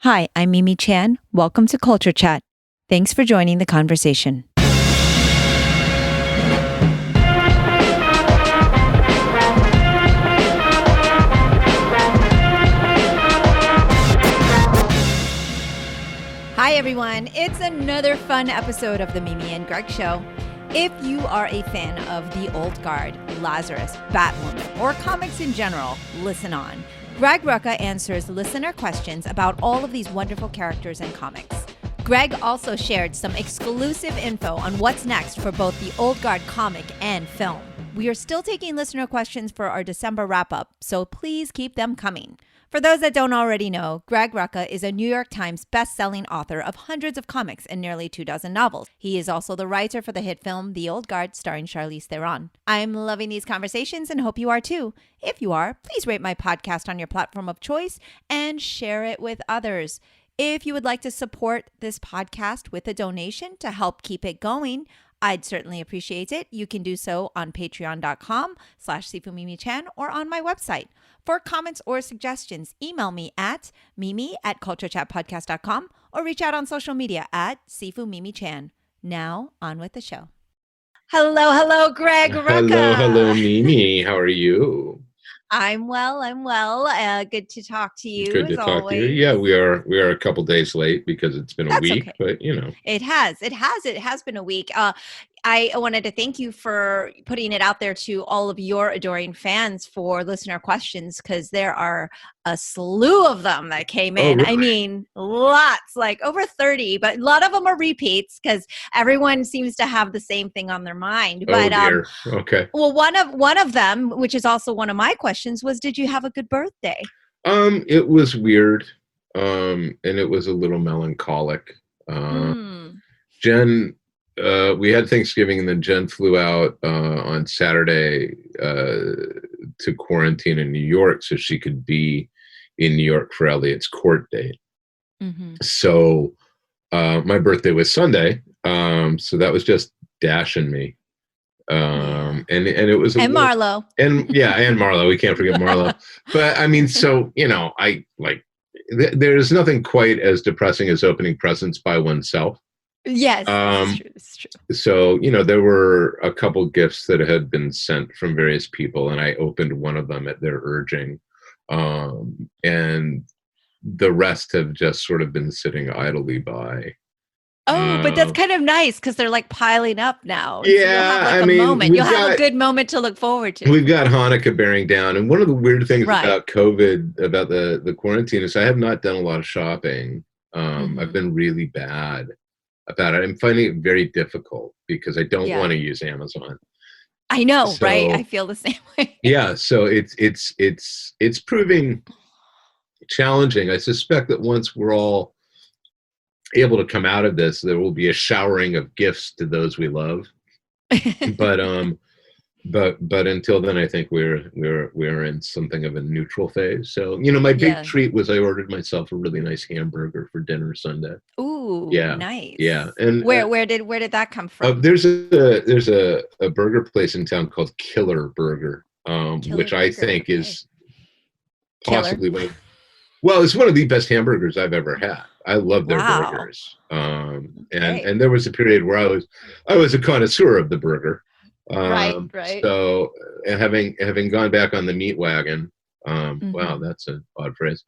Hi, I'm Mimi Chan. Welcome to Culture Chat. Thanks for joining the conversation. Hi, everyone. It's another fun episode of the Mimi and Greg Show. If you are a fan of the old guard, Lazarus, Batwoman, or comics in general, listen on. Greg Rucka answers listener questions about all of these wonderful characters and comics. Greg also shared some exclusive info on what's next for both the old guard comic and film. We are still taking listener questions for our December wrap-up, so please keep them coming. For those that don't already know, Greg Rucka is a New York Times best-selling author of hundreds of comics and nearly 24 novels. He is also the writer for the hit film The Old Guard, starring Charlize Theron. I'm loving these conversations and hope you are too. If you are, please rate my podcast on your platform of choice and share it with others. If you would like to support this podcast with a donation to help keep it going, I'd certainly appreciate it. You can do so on patreon.com/SifuMimiChan or on my website. For comments or suggestions, email me at mimi@culturechatpodcast.com or reach out on social media at SifuMimiChan. Now, on with the show. Hello, Greg Rucka. Hello, Mimi. How are you? I'm well. Good to talk to you. Good to talk to you. Yeah, we are a couple days late because it's been a week, okay. But you know, it has been a week. I wanted to thank you for putting it out there to all of your adoring fans for listener questions, because there are a slew of them that came in. Really? I mean, lots, like over 30, but a lot of them are repeats because everyone seems to have the same thing on their mind. But dear. Okay. Well, one of them, which is also one of my questions, was, did you have a good birthday? It was weird. And it was a little melancholic. Jen, we had Thanksgiving, and then Jen flew out on Saturday to quarantine in New York so she could be in New York for Elliot's court date. Mm-hmm. So my birthday was Sunday, so that was just Dash and me. And it was Marlo. And Marlo. We can't forget Marlo. But I mean, so you know, there's nothing quite as depressing as opening presents by oneself. Yes, it's true. So, you know, there were a couple gifts that had been sent from various people, and I opened one of them at their urging. And the rest have just sort of been sitting idly by. Oh, but that's kind of nice because they're like piling up now. Yeah, so you'll have a good moment to look forward to. We've got Hanukkah bearing down. And one of the weird things about COVID, about the quarantine, is I have not done a lot of shopping. I've been really bad about it. I'm finding it very difficult because I don't want to use Amazon. I know, right? I feel the same way. Yeah, so it's proving challenging. I suspect that once we're all able to come out of this, there will be a showering of gifts to those we love. But until then, I think we're in something of a neutral phase. So, you know, my big treat was I ordered myself a really nice hamburger for dinner Sunday. Ooh, nice. Yeah, and where did that come from? There's a burger place in town called Killer Burger, which I think is possibly it's one of the best hamburgers I've ever had. I love their burgers. And there was a period where I was a connoisseur of the burger. Right. So, and having gone back on the meat wagon, wow, that's an odd phrase.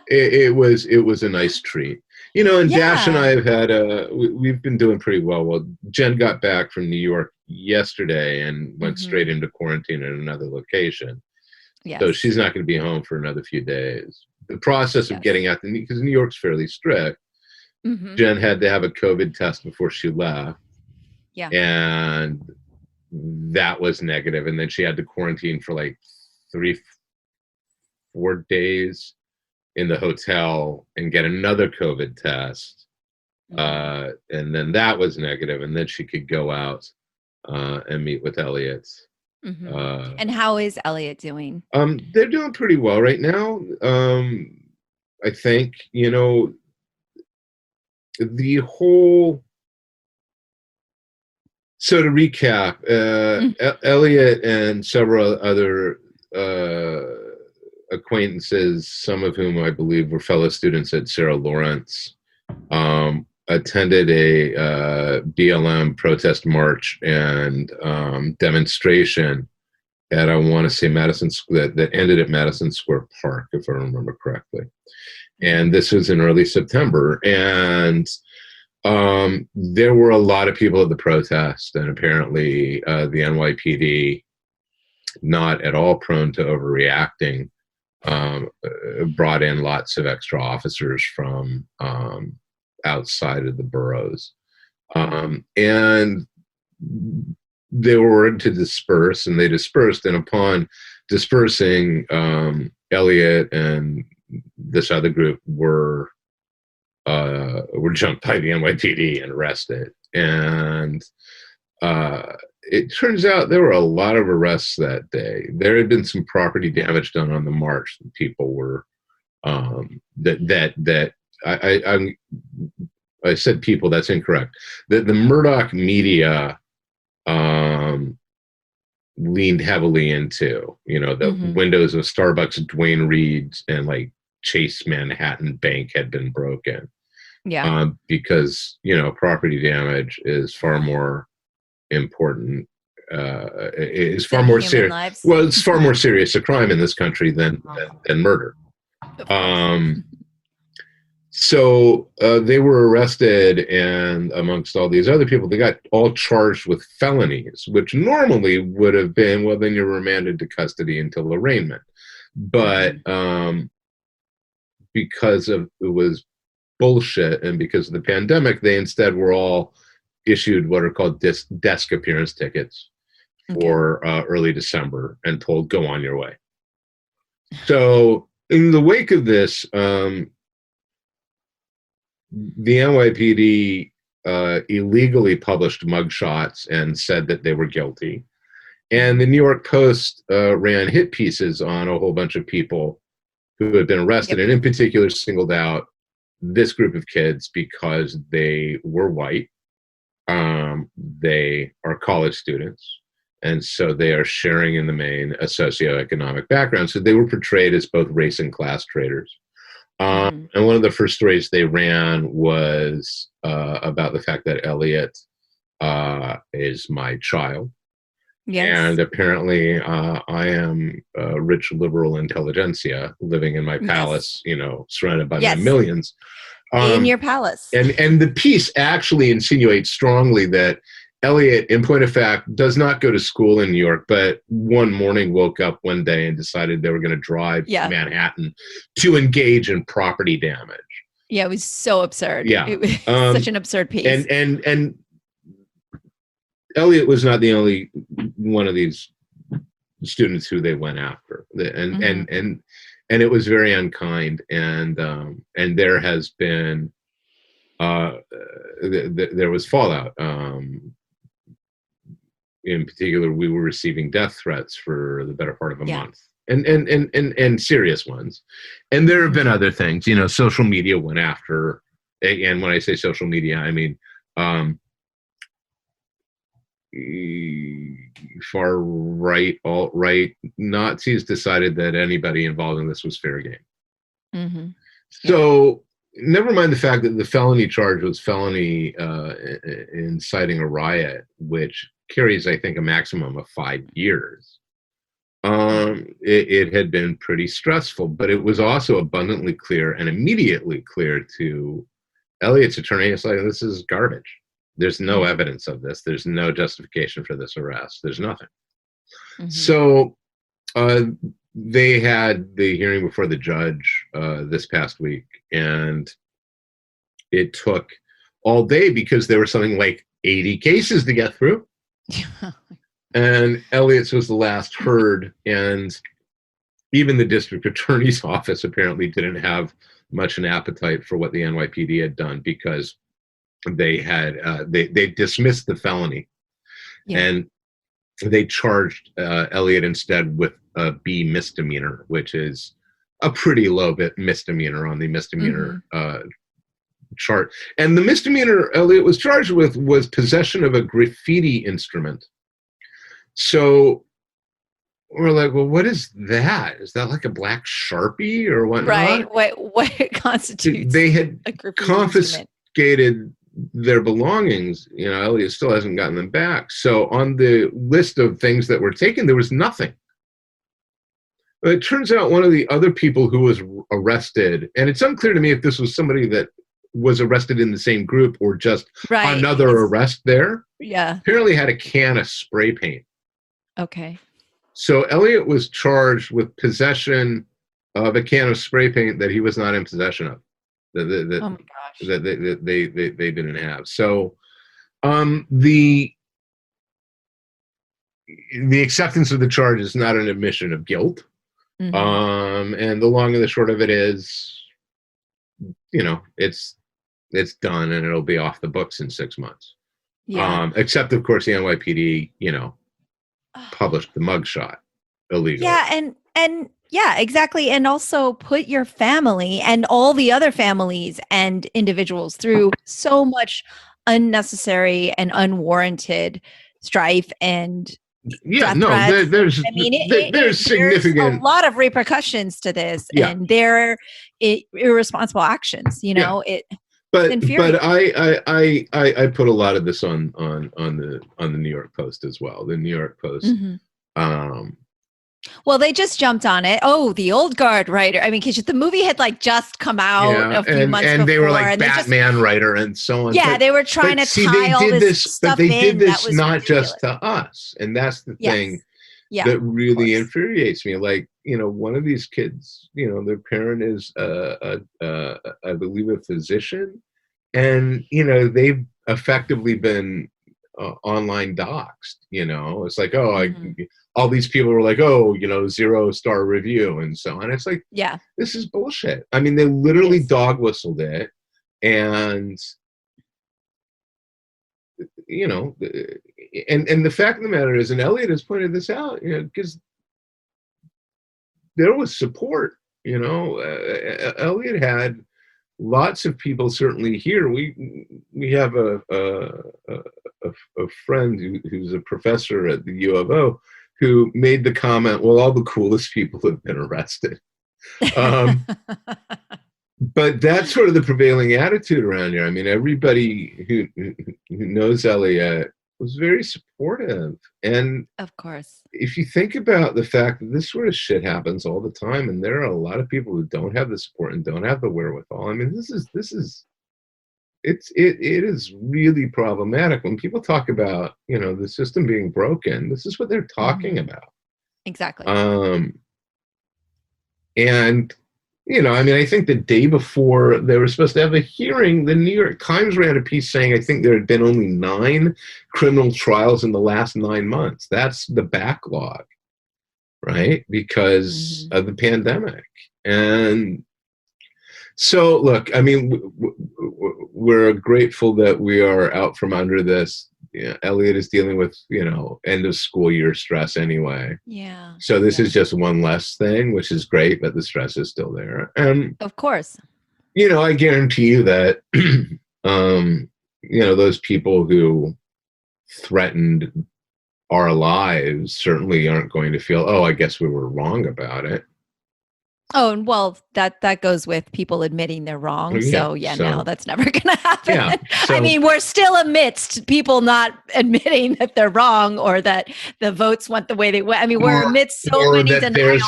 It was a nice treat, you know. And Dash and I have had we've been doing pretty well. Well, Jen got back from New York yesterday and went straight into quarantine at another location. Yes. So she's not going to be home for another few days. The process of getting out because New York's fairly strict. Jen had to have a COVID test before she left. Yeah. And that was negative. And then she had to quarantine for like 3-4 days in the hotel and get another COVID test. And then that was negative. And then she could go out and meet with Elliot. And how is Elliot doing? They're doing pretty well right now. I think, you know, the whole. So to recap, Elliot and several other acquaintances, some of whom I believe were fellow students at Sarah Lawrence, attended a BLM protest march and demonstration at, I want to say, that ended at Madison Square Park, if I remember correctly. And this was in early September. And there were a lot of people at the protest, and apparently the NYPD, not at all prone to overreacting, brought in lots of extra officers from outside of the boroughs. And they were ordered to disperse, and they dispersed. And upon dispersing, Elliot and this other group were jumped by the NYPD and arrested. And it turns out there were a lot of arrests that day. There had been some property damage done on the march. People were I said people. That's incorrect. The Murdoch media leaned heavily into, the windows of Starbucks, Duane Reade's, and like Chase Manhattan Bank had been broken. Yeah. Because property damage is far more important. Is far more serious. Well, it's far more serious a crime in this country than murder. So they were arrested, and amongst all these other people, they got all charged with felonies, which normally would have been, well, then you're remanded to custody until arraignment. But because it was bullshit, and because of the pandemic, they instead were all issued what are called desk appearance tickets for early December and told, go on your way. So in the wake of this, the NYPD illegally published mugshots and said that they were guilty. And the New York Post ran hit pieces on a whole bunch of people who had been arrested, and in particular singled out this group of kids because they were white. They are college students, and so they are sharing in the main a socioeconomic background. So they were portrayed as both race and class traitors. And one of the first stories they ran was about the fact that Elliot is my child. Yes. And apparently I am a rich liberal intelligentsia living in my palace, surrounded by my millions. In your palace. And the piece actually insinuates strongly that Elliot, in point of fact, does not go to school in New York, but one morning woke up one day and decided they were going to drive to Manhattan to engage in property damage. Yeah, it was so absurd. Yeah. It was such an absurd piece. And Elliot was not the only one of these students who they went after. And it was very unkind. And there has been, there was fallout. In particular, we were receiving death threats for the better part of a month, and serious ones. And there have been other things, social media went after, and when I say social media, I mean, far right, alt-right Nazis decided that anybody involved in this was fair game. So never mind the fact that the felony charge was felony inciting a riot, which carries, I think, a maximum of 5 years. It had been pretty stressful, but it was also abundantly clear and immediately clear to Elliot's attorney. It's like, this is garbage. There's no evidence of this. There's no justification for this arrest. There's nothing. So they had the hearing before the judge this past week, and it took all day because there were something like 80 cases to get through. And Elliot's was the last heard, and even the district attorney's office apparently didn't have much an appetite for what the NYPD had done, because they had they dismissed the felony, and they charged Elliot instead with a B misdemeanor, which is a pretty low bit misdemeanor on the misdemeanor chart. And the misdemeanor Elliot was charged with was possession of a graffiti instrument. So we're like, well, what is that? Is that like a black Sharpie or whatnot? Right. What constitutes They had a graffiti instrument? confiscated their belongings. Elliot still hasn't gotten them back. So on the list of things that were taken, there was nothing. But it turns out one of the other people who was arrested, and it's unclear to me if this was somebody that was arrested in the same group or just another arrest there. Yeah. Apparently had a can of spray paint. Okay. So Elliot was charged with possession of a can of spray paint that he was not in possession of. Oh my gosh. That they didn't have. So the acceptance of the charge is not an admission of guilt. Mm-hmm. And the long and the short of it is, it's done and it'll be off the books in 6 months. Yeah. Except of course the NYPD, published the mugshot illegally. Yeah, and yeah, exactly. And also put your family and all the other families and individuals through so much unnecessary and unwarranted strife and there's significant. There's a lot of repercussions to this, and they're irresponsible actions. But I put a lot of this on the New York Post as well. The New York Post. Mm-hmm. Well, they just jumped on it. Oh, the old guard writer. I mean, because the movie had just come out a few months before. And they were like Batman writer and so on. Yeah, they were trying to tie all this stuff in. But they did this not just to us. And that's the thing that really infuriates me. Like, one of these kids, their parent is, I believe, a physician. And, they've effectively been online doxxed. It's like, all these people were like, 0-star review and so on. It's like, this is bullshit. I mean, they literally dog whistled it. And, and the fact of the matter is, and Elliot has pointed this out, because there was support, Elliot had lots of people certainly here. We have a friend who's a professor at the U of O who made the comment, well, all the coolest people have been arrested. But that's sort of the prevailing attitude around here. I mean, everybody who knows Elliot was very supportive. And of course, if you think about the fact that this sort of shit happens all the time, and there are a lot of people who don't have the support and don't have the wherewithal. I mean, it is really problematic when people talk about, the system being broken. This is what they're talking about. Exactly. And, I mean, I think the day before they were supposed to have a hearing, the New York Times ran a piece saying, I think there had been only 9 criminal trials in the last 9 months. That's the backlog, right? Because of the pandemic. And so, look, I mean, we're grateful that we are out from under this. Elliot is dealing with, end of school year stress anyway. Yeah. So this is just one less thing, which is great, but the stress is still there. And of course, I guarantee you that, those people who threatened our lives certainly aren't going to feel, I guess we were wrong about it. Oh, well, that goes with people admitting they're wrong. So no, that's never going to happen. Yeah, I mean, we're still amidst people not admitting that they're wrong or that the votes went the way they went. I mean, we're amidst so many denial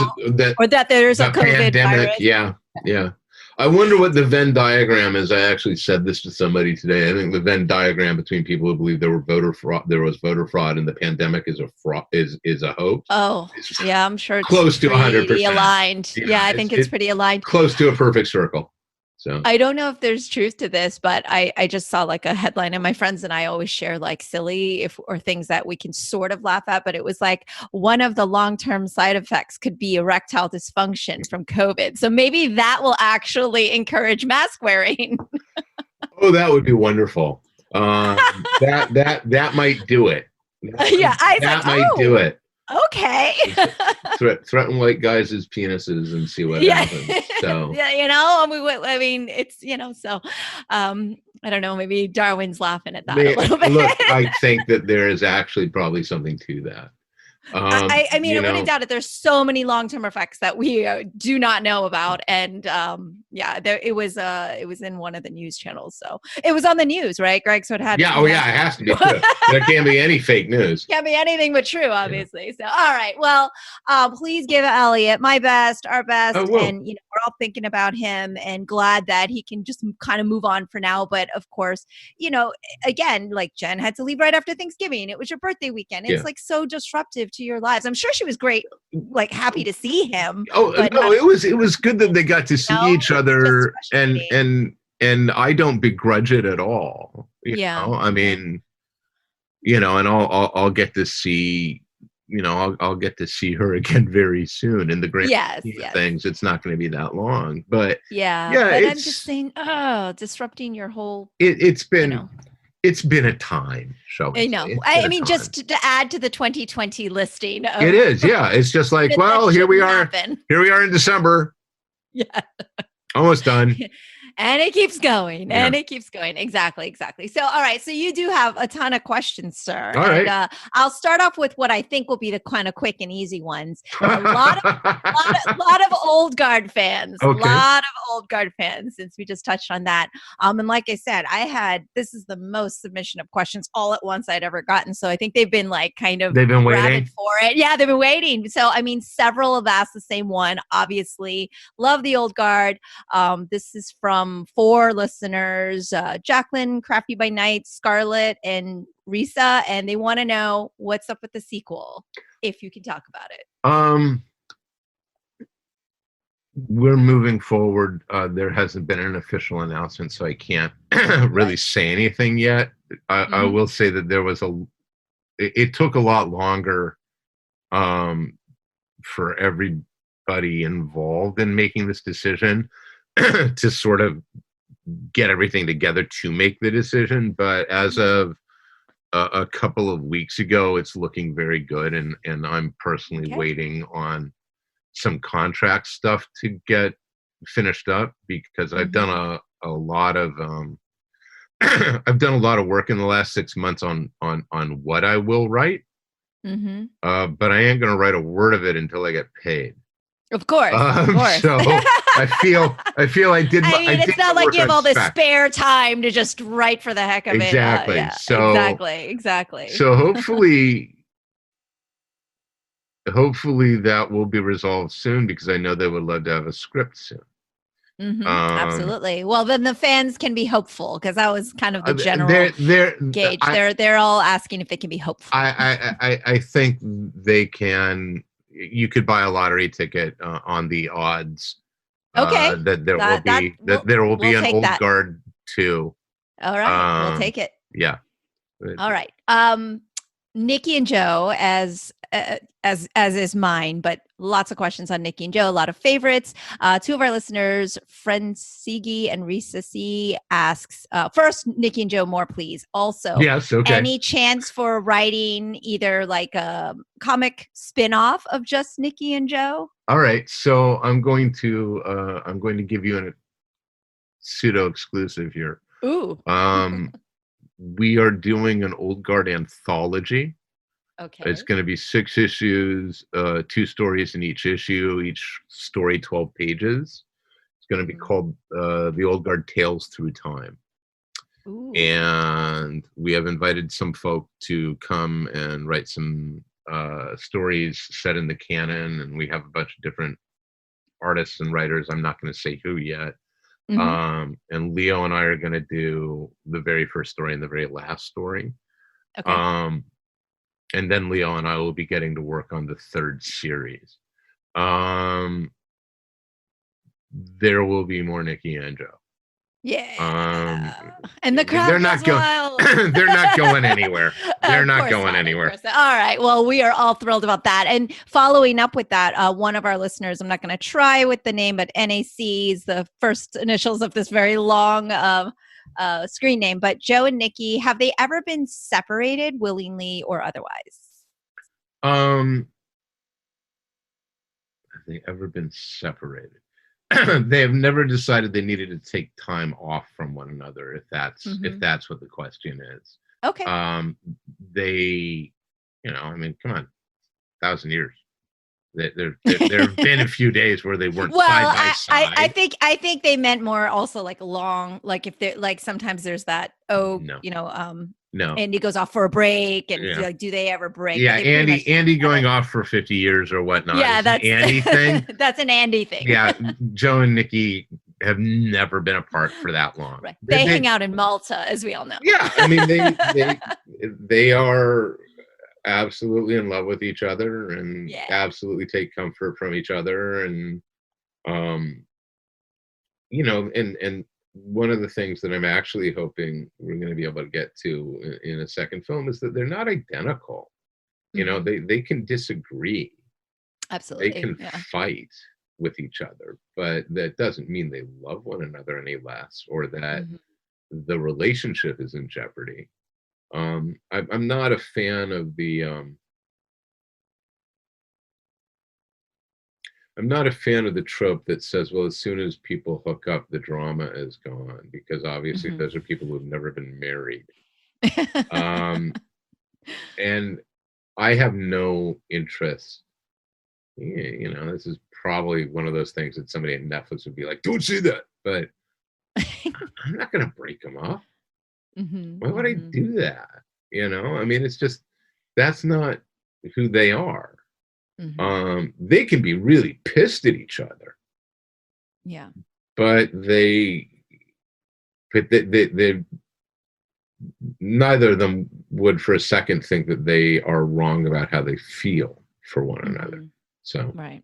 or that there's a COVID pandemic. Virus. Yeah. I wonder what the Venn diagram is. I actually said this to somebody today. I think the Venn diagram between people who believe there was voter fraud, and the pandemic is a fraud, is a hoax. Oh, yeah, I'm sure it's close to 100% aligned. Yeah, I think it's pretty aligned. Close to a perfect circle. So I don't know if there's truth to this, but I just saw like a headline, and my friends and I always share like silly or things that we can sort of laugh at, but it was like one of the long-term side effects could be erectile dysfunction from COVID. So maybe that will actually encourage mask wearing. Oh, that would be wonderful. That might do it. That might do it. Okay. Threaten white guys as penises and see what happens. So I mean, it's so I don't know, maybe Darwin's laughing at that a little bit. Look, I think that there is actually probably something to that. I mean, I wouldn't doubt it. There's so many long-term effects that we do not know about, and it was in one of the news channels, so it was on the news, right, Greg? So it had yeah, it has to be true. There can't be any fake news. Can't be anything but true, obviously. So, all right, well, please give Elliot my best, our best, and we're all thinking about him and glad that he can just kind of move on for now. But of course, again, like Jen had to leave right after Thanksgiving. It was your birthday weekend. It's like so disruptive to your lives. I'm sure she was great, like happy to see him. But no, it was good that they got to see each other, and I don't begrudge it at all. You know? I mean, and I'll get to see, I'll get to see her again very soon. In the grand scheme of things, it's not going to be that long, but but I'm just saying, disrupting your whole. It's been. It's been a time, shall we say. I know. I mean, just to add to the 2020 listing. It is, yeah. It's just like, well, here we are. Here we are in December. Yeah. Almost done. And it keeps going. And it keeps going. Exactly. So, all right. So you do have a ton of questions, sir. All right. And, I'll start off with what I think will be the kind of quick and easy ones. A lot of old guard fans. Okay. A lot of old guard fans, since we just touched on that. And like I said, this is the most submission of questions all at once I'd ever gotten. So I think they've been they've been waiting for it. Yeah, they've been waiting. So, I mean, several have asked the same one, obviously. Love the old guard. This is from 4 listeners, Jacqueline, Crafty by Night, Scarlett, and Risa, and they want to know what's up with the sequel, if you can talk about it. We're moving forward. There hasn't been an official announcement, so I can't really say anything yet. I will say that it took a lot longer for everybody involved in making this decision to sort of get everything together to make the decision. But as of a couple of weeks ago, it's looking very good. And I'm personally waiting on some contract stuff to get finished up, because I've done a lot of I've done a lot of work in the last 6 months on what I will write. But I ain't going to write a word of it until I get paid. Of course. So I feel I did. It's not like you have all this spare time to just write for the heck of it. Exactly. Exactly. So hopefully that will be resolved soon, because I know they would love to have a script soon. Absolutely. Well, then the fans can be hopeful, because that was kind of the general gauge. They're all asking if they can be hopeful. I think they can. You could buy a lottery ticket on the odds. That there will be an old guard too. All right, we'll take it. Yeah. All right. Nikki and Joe, as is mine, but lots of questions on Nikki and Joe, a lot of favorites. 2 of our listeners, friend Sigi and Risa C, asks, first, Nikki and Joe more, please. Also, yes, okay. Any chance for writing either like a comic spin-off of just Nikki and Joe? All right. So I'm going to give you a pseudo exclusive here. Ooh. We are doing an old guard anthology. Okay. It's going to be 6 issues, 2 stories in each issue, each story 12 pages. It's going to be called The Old Guard Tales Through Time. Ooh. And we have invited some folk to come and write some stories set in the canon, and we have a bunch of different artists and writers. I'm not going to say who yet. And Leo and I are going to do the very first story and the very last story. Okay. And then Leo and I will be getting to work on the 3rd series. There will be more Nikki and Joe. Yeah. And the crowd they're not going they're not going anywhere. They're not going anywhere. All right. Well, we are all thrilled about that. And following up with that, one of our listeners, I'm not going to try with the name, but NAC is the first initials of this very long screen name. But Joe and Nikki, have they ever been separated willingly or otherwise? Have they ever been separated? They have never decided they needed to take time off from one another, if that's what the question is. Okay. They, I mean, come on. 1,000 years. There have been a few days where they weren't side by side. I think they meant more also like long, like if they're like sometimes there's that No. No. Andy goes off for a break, and Yeah. like, do they ever break? Yeah, Andy going off for 50 years or whatnot. Yeah, that's an Andy thing. That's an Andy thing. Yeah, Joe and Nikki have never been apart for that long. Right. They hang out in Malta, as we all know. Yeah, I mean they are absolutely in love with each other and absolutely take comfort from each other, and you know, and one of the things that I'm actually hoping we're going to be able to get to in a second film is that they're not identical. You know, they can disagree. Absolutely. They can fight with each other, but that doesn't mean they love one another any less, or that the relationship is in jeopardy. I'm not a fan of the I'm not a fan of the trope that says, well, as soon as people hook up, the drama is gone, because obviously those are people who have never been married. And I have no interest. You know, this is probably one of those things that somebody at Netflix would be like, don't see that. But I'm not going to break them up. Why would I do that? You know, I mean, it's just, that's not who they are. They can be really pissed at each other. Yeah. But they neither of them would for a second think that they are wrong about how they feel for one another. So right.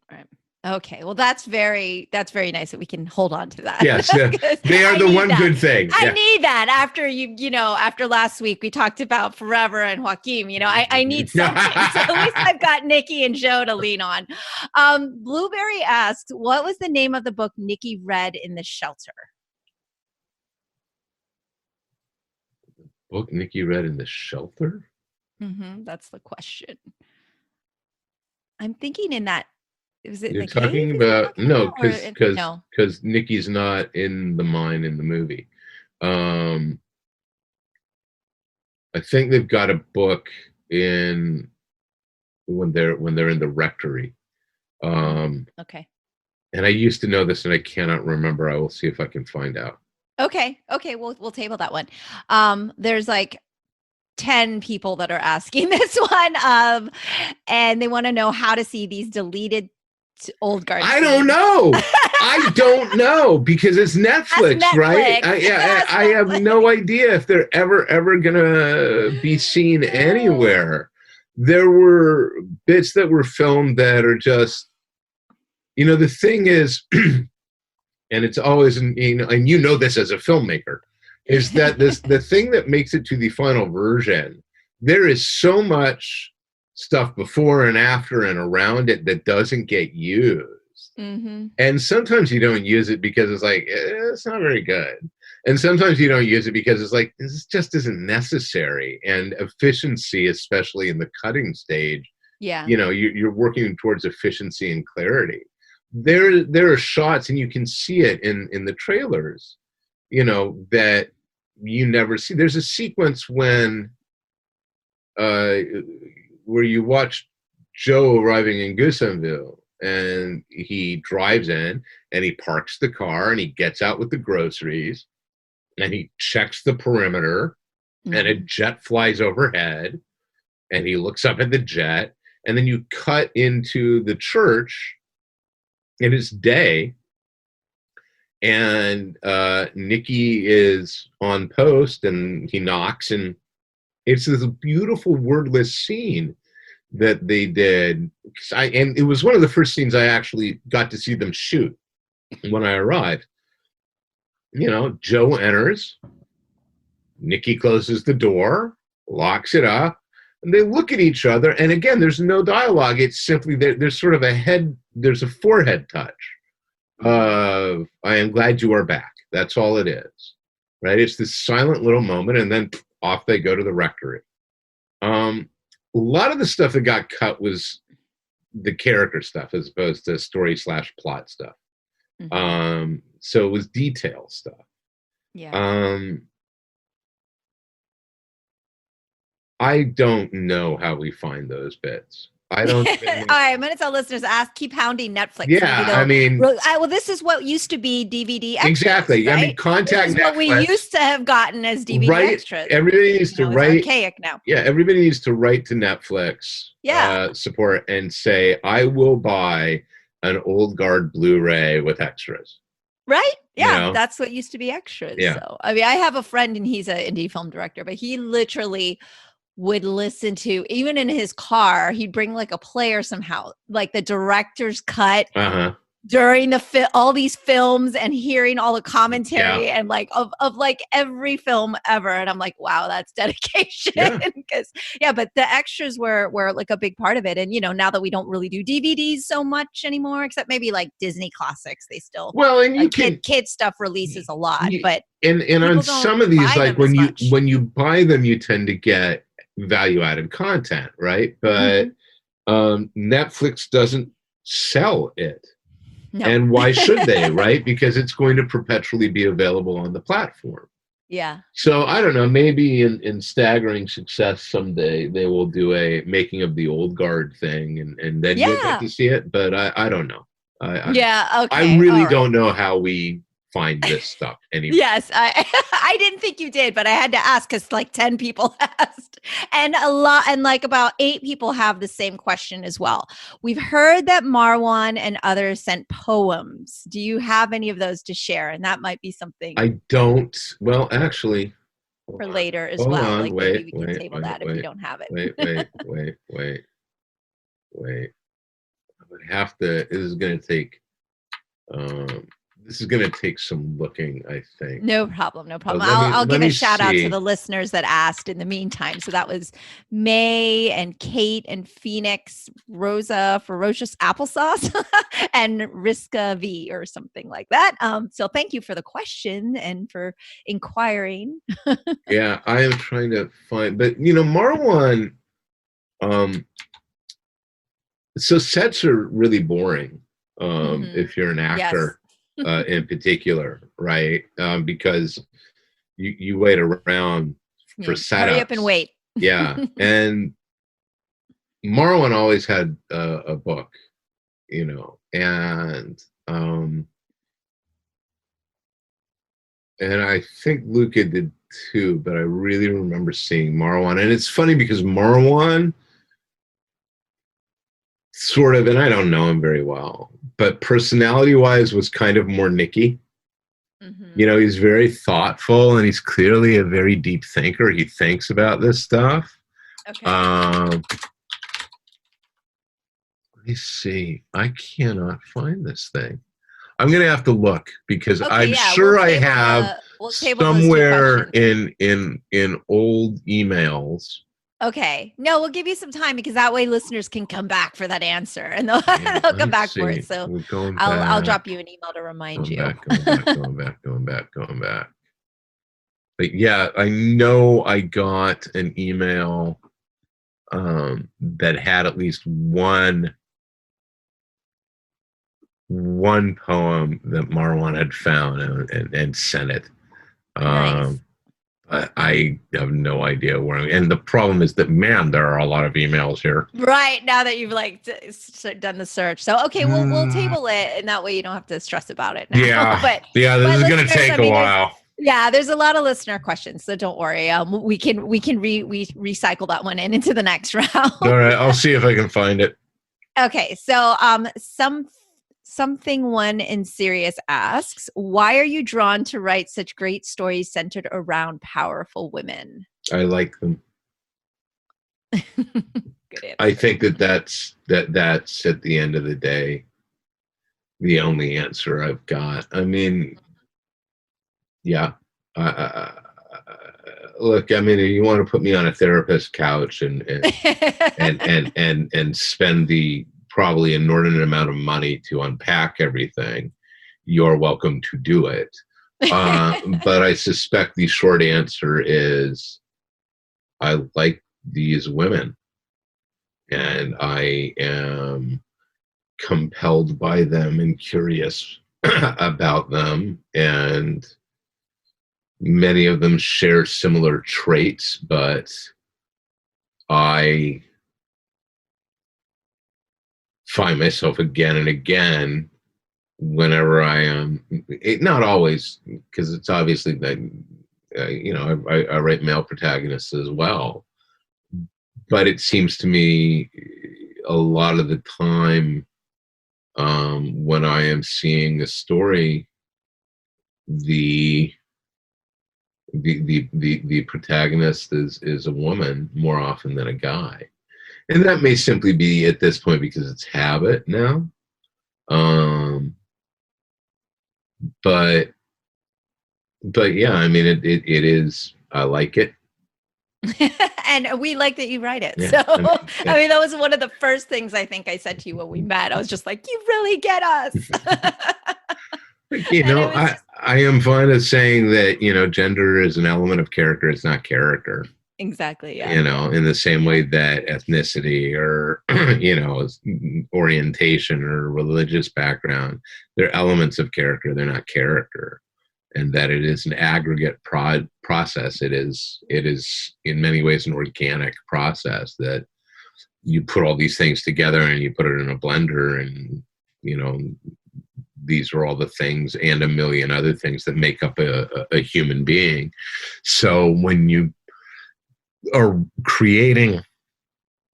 Okay, well that's very nice that we can hold on to that. Yes, they are the one good thing. I need that after after last week we talked about Forever and Joaquin. You know, I need something. So at least I've got Nikki and Joe to lean on. Blueberry asked, what was the name of the book Nikki read in the shelter? Book Nikki read in the shelter? That's the question. I'm thinking in that. Was it You're talking about because Nikki's not in the mine in the movie. I think they've got a book in when they're in the rectory. Okay. And I used to know this and I cannot remember. I will see if I can find out. Okay. We'll table that one. There's like 10 people that are asking this one, and they want to know how to see these deleted old guard. I don't know. I don't know, because it's Netflix, right? I have no idea if they're ever gonna be seen anywhere. There were bits that were filmed that are just, you know, the thing is, and it's always, you know, and you know this as a filmmaker, is that the thing that makes it to the final version, there is so much stuff before and after and around it that doesn't get used. And sometimes you don't use it because it's like, it's not very good. And sometimes you don't use it because it's like, this just isn't necessary. And efficiency, especially in the cutting stage, you know, you're working towards efficiency and clarity. There are shots, and you can see it in the trailers, you know, that you never see. There's a sequence when where you watch Joe arriving in Goussainville, and he drives in and he parks the car and he gets out with the groceries and he checks the perimeter, and a jet flies overhead and he looks up at the jet, and then you cut into the church and it's day, and Nikki is on post and he knocks, and it's this beautiful wordless scene that they did. And it was one of the first scenes I actually got to see them shoot when I arrived. You know, Joe enters, Nikki closes the door, locks it up, and they look at each other. And again, there's no dialogue. It's simply there's sort of there's a forehead touch of, I am glad you are back. That's all it is, right? It's this silent little moment, and then off they go to the rectory. A lot of the stuff that got cut was the character stuff as opposed to story/plot stuff. So it was detail stuff. I don't know how we find those bits. I don't All think. right, I'm going to tell listeners, keep hounding Netflix. Yeah, Maybe I they'll. mean, Well, this is what used to be DVD extras, exactly. I mean, right? This contact is what we Netflix. used to have gotten as DVD Right. extras. Everybody needs to It's write. archaic now. Yeah, everybody needs to write to Netflix support and say, I will buy an Old Guard Blu-ray with extras. Right? Yeah, You know? that's what used to be extras. Yeah. So, I mean, I have a friend and he's an indie film director, but he literally would listen to, even in his car, he'd bring like a player somehow, like the director's cut during the all these films, and hearing all the commentary and like of like every film ever. And I'm like, wow, that's dedication. Because but the extras were like a big part of it. And now that we don't really do DVDs so much anymore, except maybe like Disney classics, they still and you kid stuff releases a lot. But and on some of these, like when you buy them, you tend to get value added content, right? But Netflix doesn't sell it. No. And why should they, right? Because it's going to perpetually be available on the platform. Yeah. So I don't know, maybe in staggering success someday they will do a making of the Old Guard thing and then you'll get to see it. But I don't know. I really don't know how we find this stuff anymore. Yes, I didn't think you did, but I had to ask because like 10 people asked, and like about 8 people have the same question as well. We've heard that Marwan and others sent poems. Do you have any of those to share? And that might be something I don't. Well, actually, for later as well. Like maybe we can table that if you don't have it. Wait. I would have to. This is going to take. This is going to take some looking, I think. No problem. I'll give a shout out to the listeners that asked in the meantime. So that was May and Kate and Phoenix, Rosa, Ferocious Applesauce, and Riska V or something like that. So thank you for the question and for inquiring. Yeah, I am trying to find, but Marwan, so sets are really boring if you're an actor. In particular, right? Because you wait around for setups. Hurry up and wait. And Marwan always had a book, and I think Luca did too. But I really remember seeing Marwan, and it's funny because Marwan sort of, and I don't know him very well, but personality-wise was kind of more Nicky. He's very thoughtful, and he's clearly a very deep thinker. He thinks about this stuff. Okay. Let me see. I cannot find this thing. I'm going to have to look because I'm sure I have somewhere in old emails. Okay. No, we'll give you some time because that way listeners can come back for that answer and they'll come back for it. So I'll drop you an email to remind you. Going back. But yeah, I know I got an email that had at least one poem that Marwan had found and sent it. Nice. I have no idea where. And the problem is that, man, there are a lot of emails here. Right, now that you've done the search. So okay, we'll table it, and that way you don't have to stress about it now. Yeah, this is going to take a while. There's a lot of listener questions, so don't worry. We can recycle that one into the next round. All right, I'll see if I can find it. Okay, so Something One in Serious asks, why are you drawn to write such great stories centered around powerful women? I like them. Good answer. I think that's at the end of the day the only answer I've got. I mean, yeah. Look, I mean, if you want to put me on a therapist couch and spend the probably an inordinate amount of money to unpack everything, you're welcome to do it. But I suspect the short answer is I like these women and I am compelled by them and curious about them, and many of them share similar traits, but I find myself again and again whenever I am, not always, because it's obviously that, I write male protagonists as well. But it seems to me a lot of the time, when I am seeing a story, the protagonist is a woman more often than a guy. And that may simply be at this point because it's habit now. But yeah, I mean, it is, I like it. And we like that you write it. Yeah, So, I mean, that was one of the first things I think I said to you when we met. I was just like, you really get us. I am fond of saying that, gender is an element of character. It's not character. Exactly. Yeah. In the same way that ethnicity or, orientation or religious background, they're elements of character. They're not character. And that it is an aggregate process. It is in many ways an organic process that you put all these things together and you put it in a blender, and these are all the things and a million other things that make up a human being. So when you are creating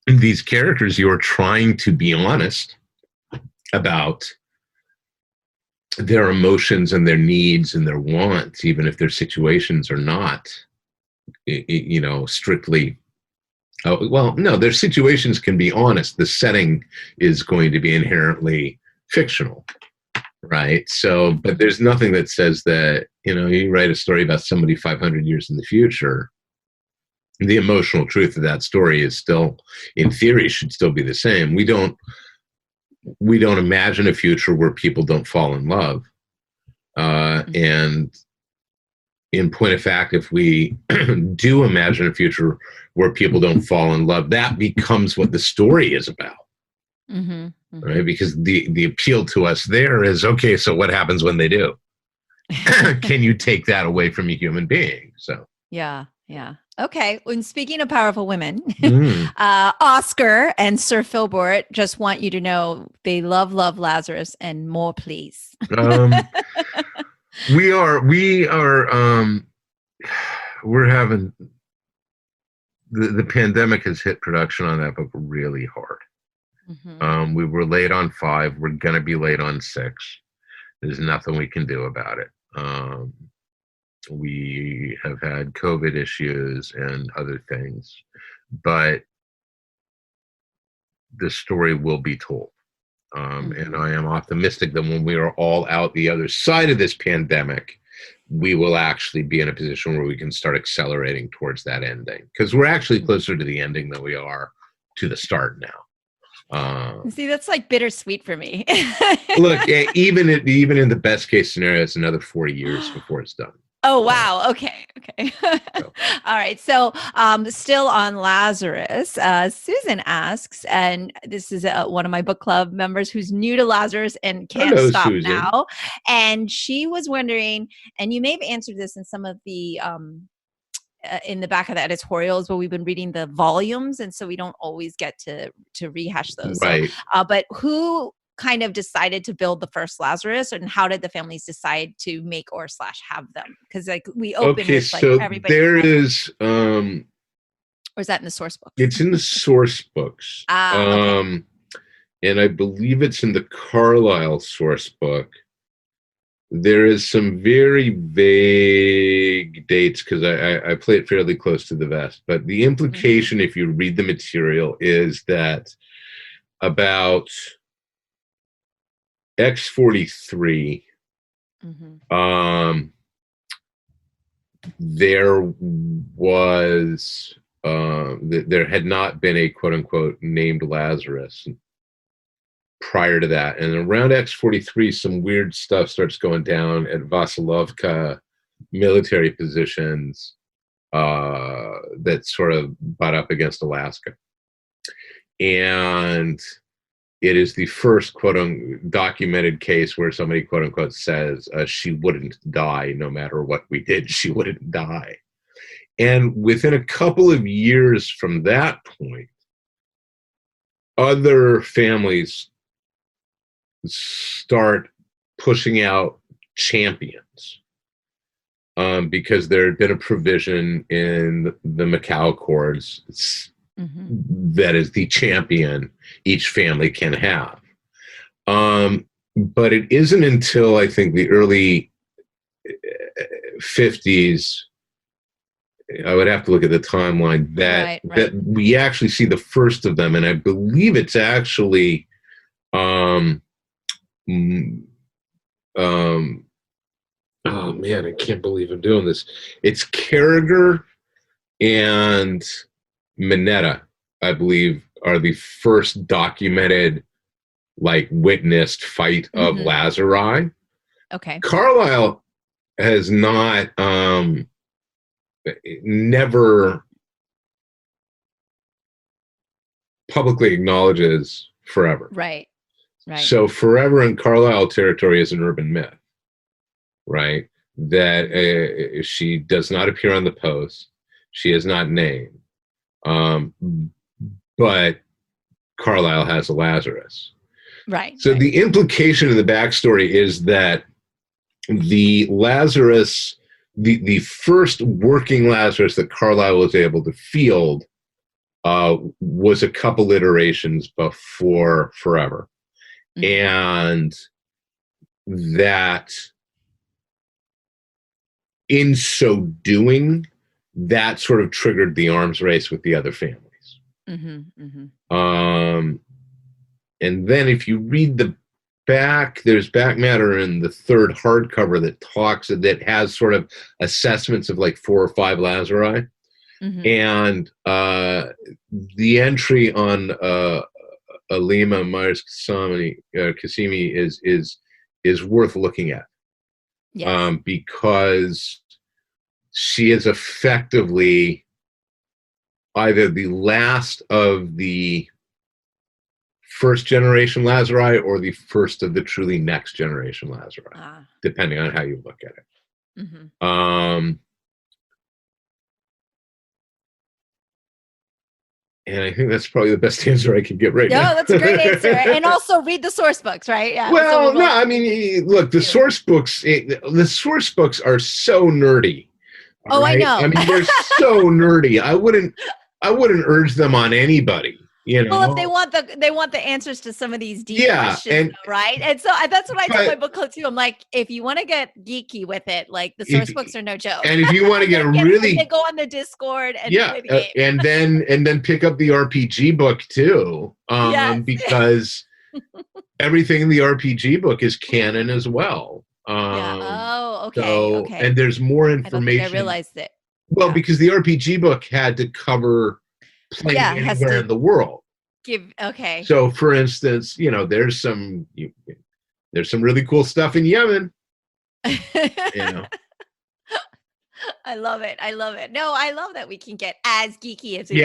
these characters, you're trying to be honest about their emotions and their needs and their wants, even if their situations are not, strictly. No, their situations can be honest. The setting is going to be inherently fictional, right? So, but there's nothing that says that, you write a story about somebody 500 years in the future, the emotional truth of that story is still, in theory, should still be the same. We don't imagine a future where people don't fall in love. And in point of fact, if we do imagine a future where people don't fall in love, that becomes what the story is about. Mm-hmm, mm-hmm. Right? Because the appeal to us there is, okay, so what happens when they do? Can you take that away from a human being? So yeah. Okay. When speaking of powerful women, Oscar and Sir Philbert just want you to know they love Lazarus and more, please. We're having the pandemic has hit production on that book really hard. Mm-hmm. We were late on 5. We're going to be late on 6. There's nothing we can do about it. We have had COVID issues and other things, but the story will be told. And I am optimistic that when we are all out the other side of this pandemic, we will actually be in a position where we can start accelerating towards that ending, because we're actually closer to the ending than we are to the start now. See, that's like bittersweet for me. Look, even in the best case scenario, it's another 4 years before it's done. Oh, wow. Okay. So. All right. So still on Lazarus, Susan asks, and this is one of my book club members who's new to Lazarus and can't stop Susan. Now. And she was wondering, and you may have answered this in some of the in the back of the editorials, where we've been reading the volumes, and so we don't always get to rehash those. Right. So, but who kind of decided to build the first Lazarus, and how did the families decide to make or / have them? Because we open with like so everybody. There is, or is that in the source books? It's in the source books. Okay. And I believe it's in the Carlisle source book. There is some very vague dates, because I play it fairly close to the vest. But the implication, if you read the material, is that about X-43, there was there had not been a quote unquote named Lazarus prior to that, and around X-43 some weird stuff starts going down at Vasilovka military positions that sort of butt up against Alaska, and it is the first quote-unquote documented case where somebody quote-unquote says she wouldn't die no matter what we did. She wouldn't die. And within a couple of years from that point, other families start pushing out champions, because there had been a provision in the Macau Accords that is the champion each family can have. But it isn't until I think the early 50s, I would have to look at the timeline, that we actually see the first of them, and I believe it's actually oh man, I can't believe I'm doing this. It's Carragher and Mineta, I believe, are the first documented, like, witnessed fight of Lazari. Okay. Carlisle has not, never publicly acknowledges Forever. Right. So Forever in Carlisle territory is an urban myth, right? That she does not appear on the post. She is not named. But Carlisle has a Lazarus. Right. So the implication of the backstory is that the Lazarus, the first working Lazarus that Carlisle was able to field, was a couple iterations before Forever. And that in so doing, that sort of triggered the arms race with the other families. And then if you read the back, there's back matter in the third hardcover that has sort of assessments of like 4 or 5 Lazari. And the entry on Alima Myers Kasimi is worth looking at. Yes. Because she is effectively either the last of the first generation Lazari or the first of the truly next generation Lazari, depending on how you look at it. And I think that's probably the best answer I can get right now. No, that's a great answer. And also read the source books, right? Yeah. Well, no, I mean, look, the source books are so nerdy. Oh, right? I know. I mean, they're so nerdy. I wouldn't urge them on anybody. You know? Well, if they want the answers to some of these deep questions, right? And so that's what I tell my book club too. I'm like, if you want to get geeky with it, like the source books are no joke. And if you want to get really, go on the Discord and play the game. and then pick up the RPG book too, because everything in the RPG book is canon as well. Oh, okay. So, and there's more information. I realized it. Well, because the RPG book had to cover playing anywhere in the world. So, for instance, there's some really cool stuff in Yemen. I love it. No, I love that we can get as geeky as we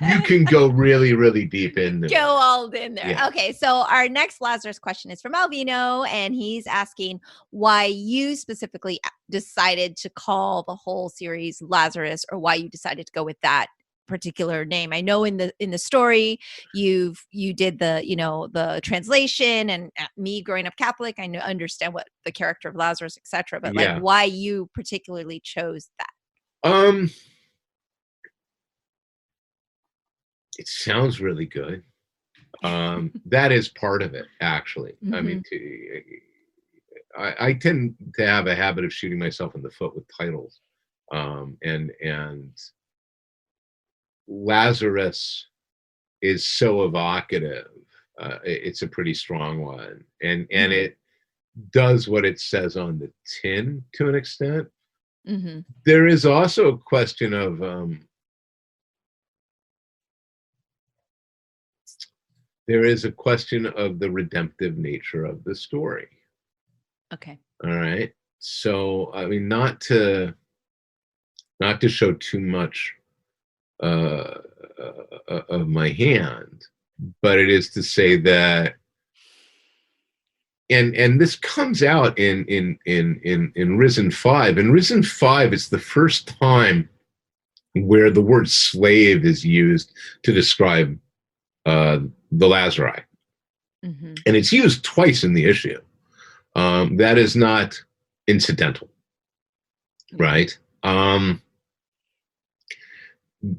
you can go really, really deep in there. Go all in there. Yeah. Okay, so our next Lazarus question is from Alvino, and he's asking why you specifically decided to call the whole series Lazarus, or why you decided to go with that particular name. I know in the story you did the translation, and me growing up Catholic, I understand what the character of Lazarus, etc. But like why you particularly chose that. It sounds really good. That is part of it, actually. I mean, I tend to have a habit of shooting myself in the foot with titles, and Lazarus is so evocative. It's a pretty strong one, and it does what it says on the tin to an extent. There is also a question of the redemptive nature of the story. Okay. All right. So, I mean, not to show too much of my hand, but it is to say that, and this comes out in Risen 5. In Risen 5, it's the first time where the word slave is used to describe the Lazari. Mm-hmm. And it's used twice in the issue. That is not incidental, right?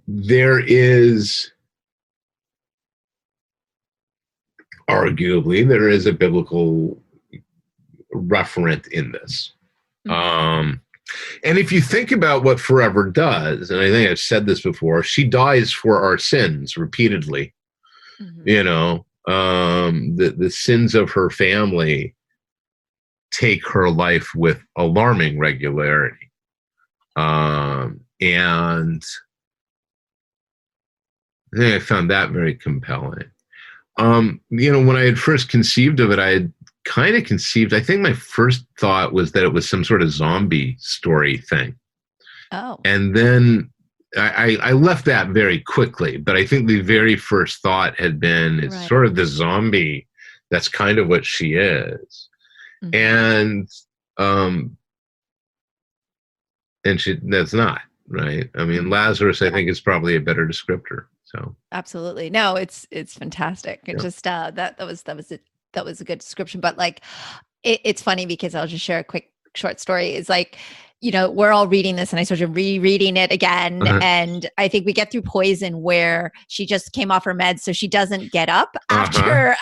There is arguably there is a biblical referent in this. And if you think about what Forever does, and I think I've said this before, she dies for our sins repeatedly. You know, the sins of her family take her life with alarming regularity. And I think I found that very compelling. You know, when I had first conceived of it, I had kind of conceived, I think my first thought was that it was some sort of zombie story thing. Oh. And then I left that very quickly, but I think the very first thought had been, it's sort of the zombie. That's kind of what she is. And that's not, right? I mean, Lazarus, I think, is probably a better descriptor. So absolutely. No, it's fantastic. It just that was a good description. But like it's funny because I'll just share a quick short story. It's like, you know, we're all reading this and I started rereading it again. And I think we get through Poison where she just came off her meds. So she doesn't get up after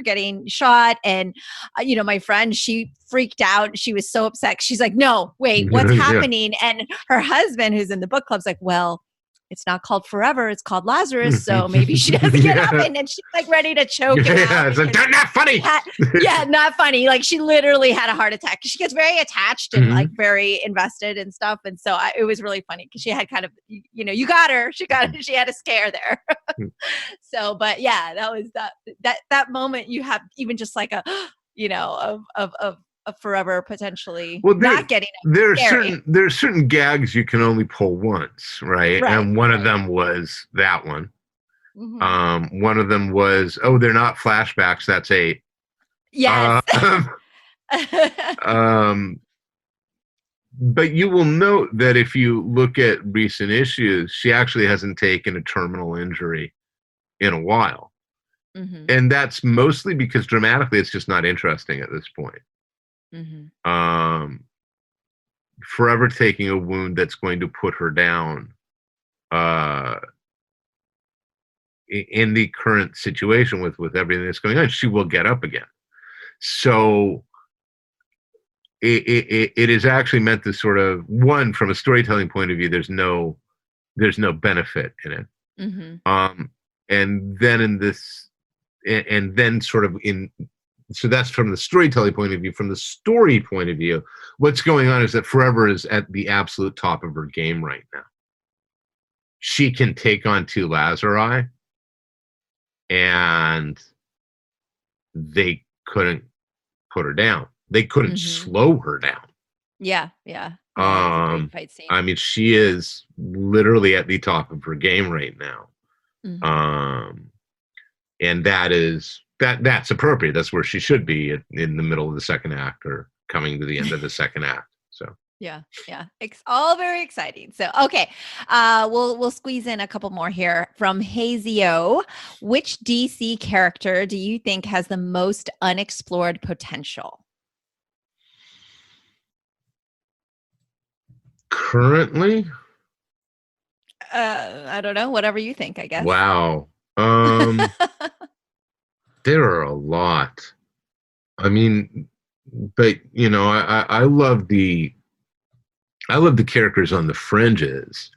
getting shot. And, you know, my friend, she freaked out. She was so upset. She's like, no, wait, what's happening? And her husband, who's in the book club's like, well, it's not called Forever. It's called Lazarus. So maybe she doesn't get up. And then she's like ready to choke him out. It's like, not funny. Not funny. Like she literally had a heart attack. She gets very attached and like very invested and stuff. And so it was really funny because she had kind of, you know, you got her. She had a scare there. So, but yeah, that was that moment you have even just like a, you know, of Forever potentially not getting it. There's certain gags you can only pull once, right? And one of them was that one. One of them was, they're not flashbacks. That's 8. Yes. But you will note that if you look at recent issues, she actually hasn't taken a terminal injury in a while. And that's mostly because dramatically it's just not interesting at this point. Forever taking a wound that's going to put her down in the current situation with everything that's going on, she will get up again. So it is actually meant to sort of, one, from a storytelling point of view, there's no benefit in it. And then sort of so that's from the storytelling point of view. From the story point of view, what's going on is that Forever is at the absolute top of her game right now. She can take on 2 Lazari, and they couldn't put her down. They couldn't slow her down. Yeah. Fight scene. I mean, she is literally at the top of her game right now. And that's appropriate. That's where she should be in the middle of the second act or coming to the end of the second act. So yeah. It's all very exciting. So okay, we'll squeeze in a couple more here from Hazio. Which DC character do you think has the most unexplored potential? Currently, I don't know. Whatever you think, I guess. Wow. There are a lot. I mean, but you know, I love the characters on the fringes.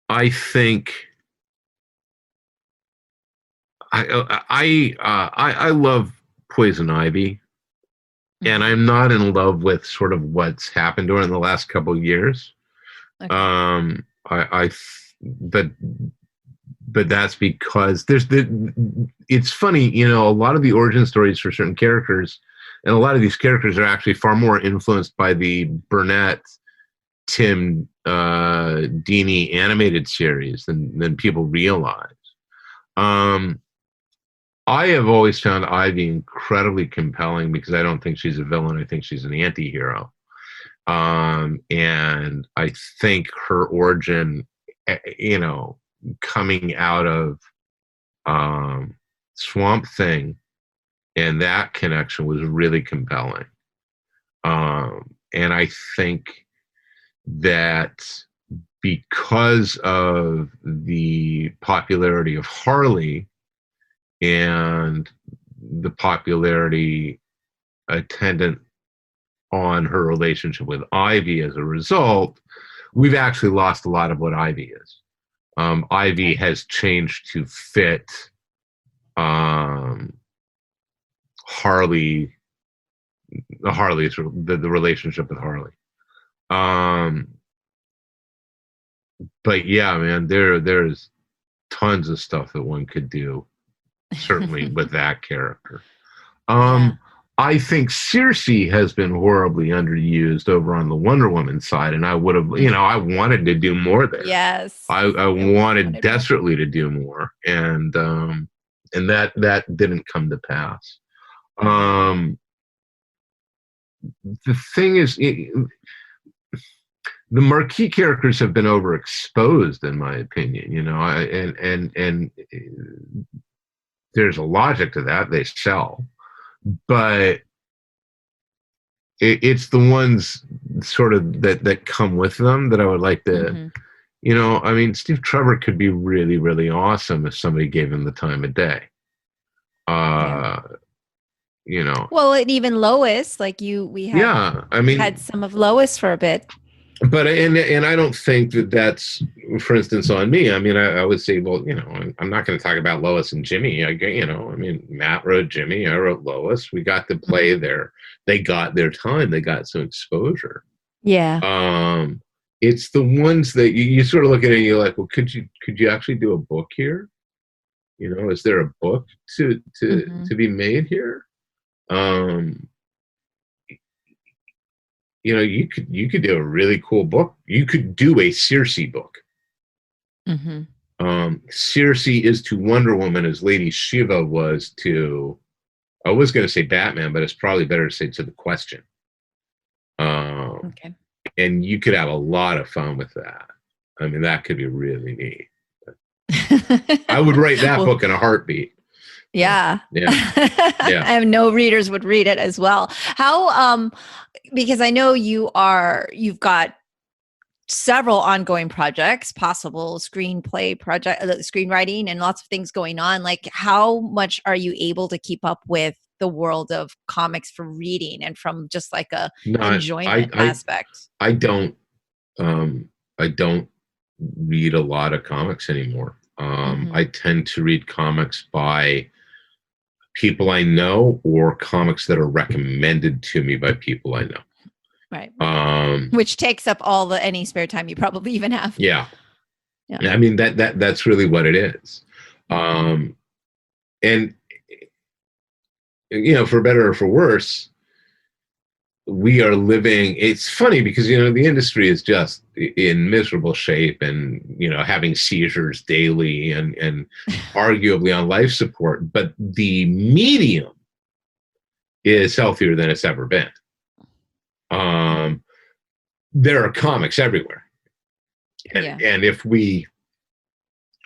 I think I love Poison Ivy, and I'm not in love with sort of what's happened to her in the last couple of years. Okay. But that's because it's funny, you know, a lot of the origin stories for certain characters, and a lot of these characters are actually far more influenced by the Burnett, Tim Dini animated series than people realize. I have always found Ivy incredibly compelling because I don't think she's a villain. I think she's an anti-hero. And I think her origin, you know, coming out of Swamp Thing and that connection was really compelling. And I think that because of the popularity of Harley and the popularity attendant on her relationship with Ivy as a result, we've actually lost a lot of what Ivy is. Ivy has changed to fit Harley, the relationship with Harley. But yeah, man, there's tons of stuff that one could do, certainly with that character. I think Circe has been horribly underused over on the Wonder Woman side, and I would have, I wanted to do more there. Yes, I wanted desperately to do more, and that didn't come to pass. The thing is, the marquee characters have been overexposed, in my opinion. And there's a logic to that. They sell. But it's the ones sort of that come with them that I would like to, Steve Trevor could be really, really awesome if somebody gave him the time of day. Well, and even Lois, we had some of Lois for a bit. But and I don't think that's, for instance, on me. I would say, well, I'm not going to talk about Lois and Jimmy. Matt wrote Jimmy, I wrote Lois. We got to play there. They got their time. They got some exposure. Yeah. It's the ones that you sort of look at it and you're like, well, could you actually do a book here? Is there a book to be made here? You could do a really cool book. You could do a Circe book. Circe is to Wonder Woman as Lady Shiva was to, I was going to say Batman, but it's probably better to say to the Question. Okay. And you could have a lot of fun with that. That could be really neat. I would write that book in a heartbeat. Yeah. Yeah. I know readers would read it as well. How, because I know you've got several ongoing projects, possible screenwriting and lots of things going on. How much are you able to keep up with the world of comics for reading and from just enjoyment aspect? I don't read a lot of comics anymore. I tend to read comics by people I know or comics that are recommended to me by people I know. Right. Which takes up any spare time you probably even have. Yeah. That's really what it is. And for better or for worse, we are living, it's funny because, the industry is just in miserable shape and, having seizures daily and arguably on life support, but the medium is healthier than it's ever been. There are comics everywhere. And if we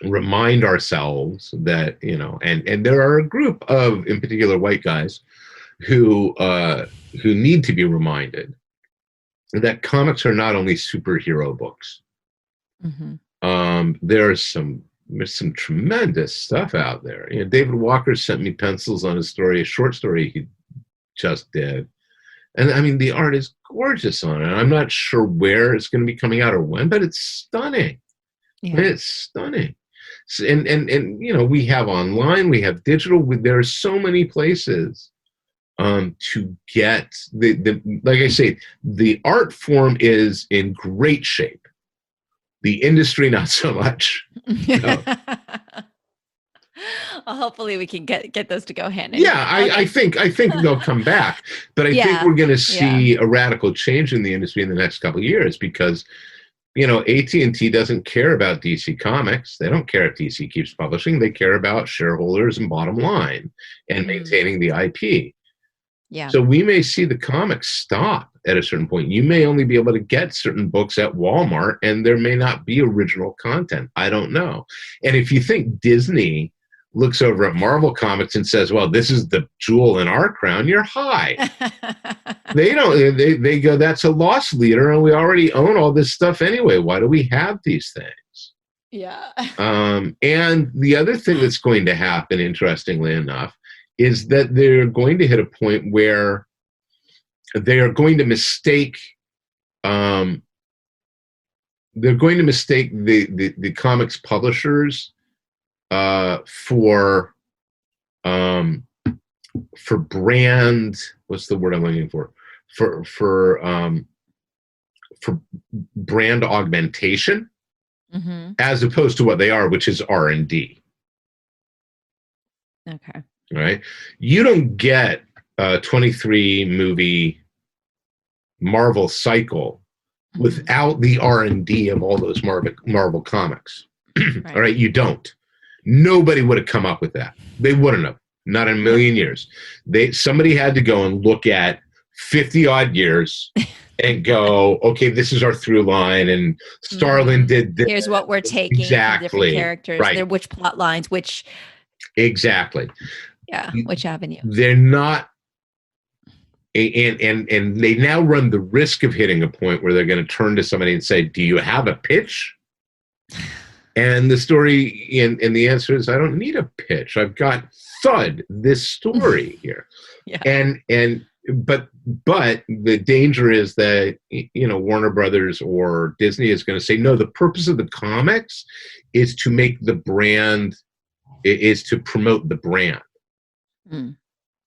remind ourselves that, and there are a group of, in particular, white guys who need to be reminded that comics are not only superhero books. There's some tremendous stuff out there. David Walker sent me pencils on a short story he just did. And the art is gorgeous on it. I'm not sure where it's going to be coming out or when, but it's stunning. Yeah. It's stunning. And we have online, we have digital. There are so many places to get like I say, the art form is in great shape. The industry, not so much. No. Well, hopefully we can get those to go hand in hand. Yeah, I think they'll come back, but I think we're going to see a radical change in the industry in the next couple of years because, AT&T doesn't care about DC Comics. They don't care if DC keeps publishing. They care about shareholders and bottom line and maintaining the IP. Yeah. So we may see the comics stop at a certain point. You may only be able to get certain books at Walmart, and there may not be original content. I don't know. And if you think Disney looks over at Marvel Comics and says, well, this is the jewel in our crown, you're high. They don't, they go, that's a loss leader, and we already own all this stuff anyway. Why do we have these things? Yeah. And the other thing that's going to happen, interestingly enough, is that they're going to hit a point where they are going to mistake the comics publishers for brand, what's the word I'm looking for? For brand augmentation, as opposed to what they are, which is R&D. Okay. Right? You don't get a 23 movie Marvel cycle without the R&D of all those Marvel comics. Right. All right, you don't. Nobody would have come up with that. They wouldn't have. Not in a million years. Somebody had to go and look at 50 odd years and go, okay, this is our through line, and Starlin did this. Here's what we're taking from different characters. Right. Which plot lines, which exactly. Yeah, which avenue. They're not, and they now run the risk of hitting a point where they're going to turn to somebody and say, do you have a pitch? And the story, and the answer is, I don't need a pitch. I've got Thud, this story here. Yeah. But the danger is that, Warner Brothers or Disney is going to say, no, the purpose of the comics is to make the brand, is to promote the brand.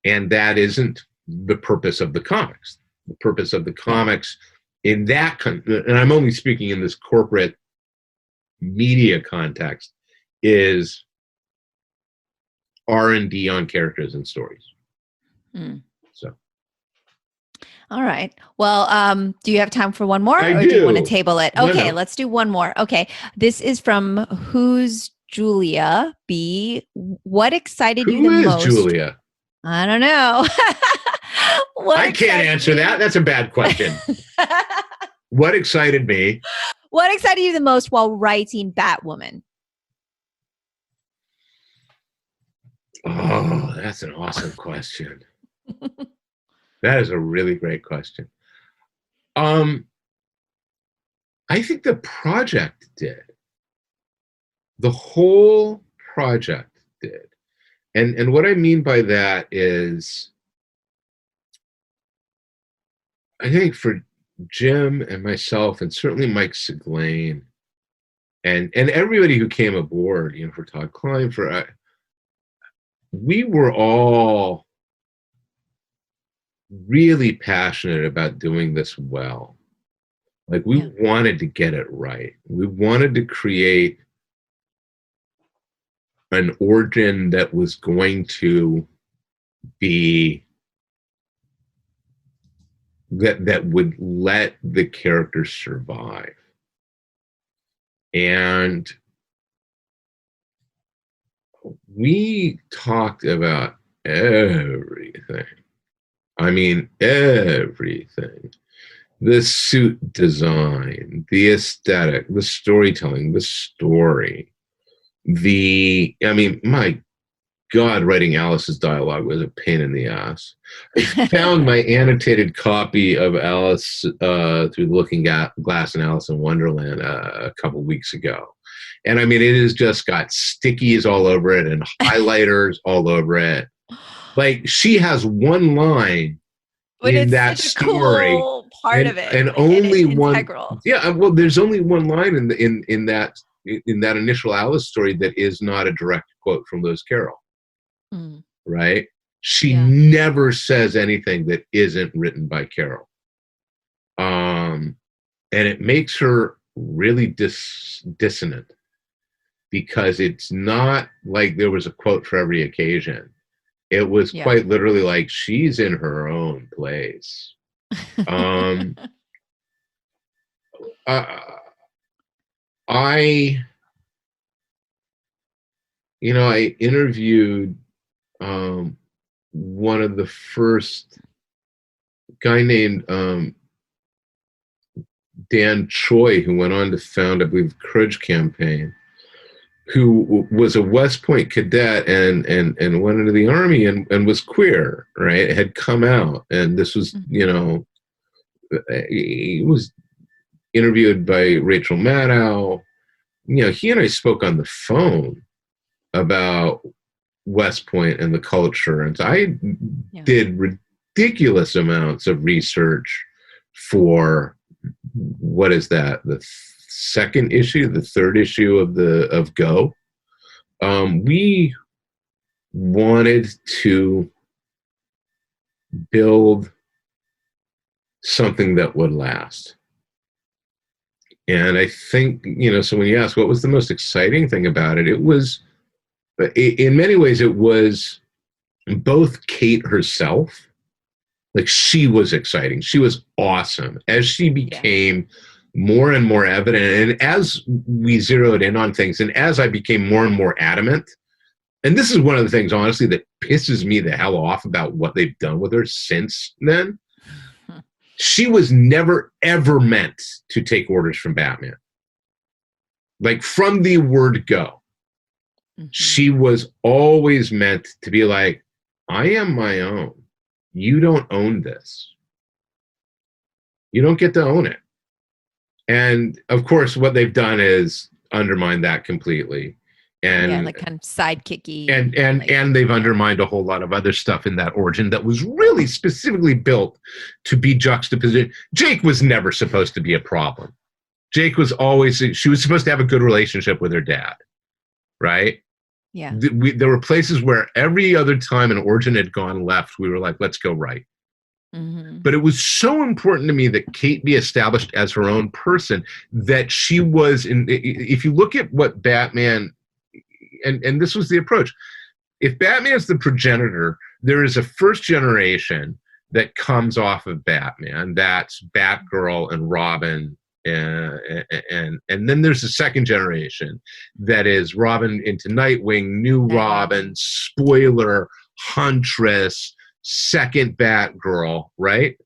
And that isn't the purpose of the comics. The purpose of the comics in that, and I'm only speaking in this corporate media context, is R&D on characters and stories. So, all right. Well, do you have time for one more, or do you want to table it? Okay, no. Let's do one more. Okay, this is from Who's Julia B. What excited you the most? Who is Julia? I don't know. I can't answer that. That's a bad question. What excited me? What excited you the most while writing Batwoman? Oh, that's an awesome question. That is a really great question. I think the project did. The whole project did. And what I mean by that is, I think for Jim and myself, and certainly Mike Siglain, and everybody who came aboard, for Todd Klein, we were all really passionate about doing this well. Like, we wanted to get it right. We wanted to create an origin that was going to be that would let the characters survive. And we talked about everything. I mean, everything. The suit design, the aesthetic, the storytelling, the story. My God, writing Alice's dialogue was a pain in the ass. I found my annotated copy of Alice through Looking Glass and Alice in Wonderland a couple weeks ago. And it has just got stickies all over it and highlighters all over it. Like, she has one line in that story. Cool part of it. And only one. Integral. Yeah, well, there's only one line in that initial Alice story that is not a direct quote from Lewis Carroll. Right? She never says anything that isn't written by Carroll. And it makes her really dissonant, because it's not like there was a quote for every occasion. It was quite literally like, she's in her own place. I interviewed one of the first guy named Dan Choi, who went on to found, I believe, the Courage Campaign, who was a West Point cadet and went into the Army and was queer, right? Had come out, and this was, he was interviewed by Rachel Maddow. He and I spoke on the phone about West Point and the culture, and so I did ridiculous amounts of research for what is that, the second issue, the third issue of Go. We wanted to build something that would last. And I think, so when you ask what was the most exciting thing about it, it was, in many ways, it was both Kate herself. Like, she was exciting. She was awesome. As she became more and more evident, and as we zeroed in on things, and as I became more and more adamant, and this is one of the things, honestly, that pisses me the hell off about what they've done with her since then. She was never, ever meant to take orders from Batman. Like, from the word go. She was always meant to be like, I am my own. You don't own this. You don't get to own it. And, of course, what they've done is undermine that completely. And like kind of sidekicky. And they've undermined a whole lot of other stuff in that origin that was really specifically built to be juxtaposition. Jake was never supposed to be a problem. Jake was always, she was supposed to have a good relationship with her dad, right? Yeah. There were places where every other time an origin had gone left, we were like, let's go right. But it was so important to me that Kate be established as her own person, that she was, if you look at what Batman, and this was the approach, if Batman is the progenitor, there is a first generation that comes off of Batman. That's Batgirl and Robin, and then there's a second generation that is Robin into Nightwing, new Robin, spoiler, Huntress, second Batgirl, right?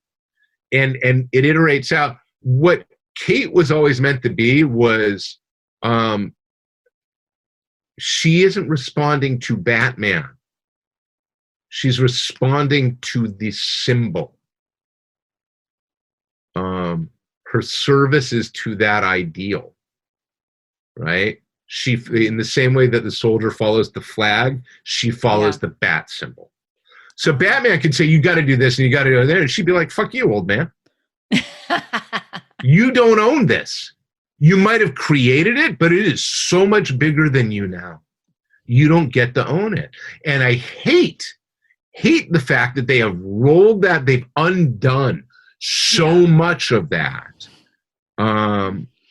And it iterates out. What Kate was always meant to be was, she isn't responding to Batman. She's responding to the symbol. Her service is to that ideal, right? She, in the same way that the soldier follows the flag, she follows the bat symbol. So Batman could say, you got to do this and you got to do that. And she'd be like, fuck you, old man. You don't own this. You might have created it, but it is so much bigger than you now. You don't get to own it. And I hate the fact that they have rolled that, they've undone so much of that.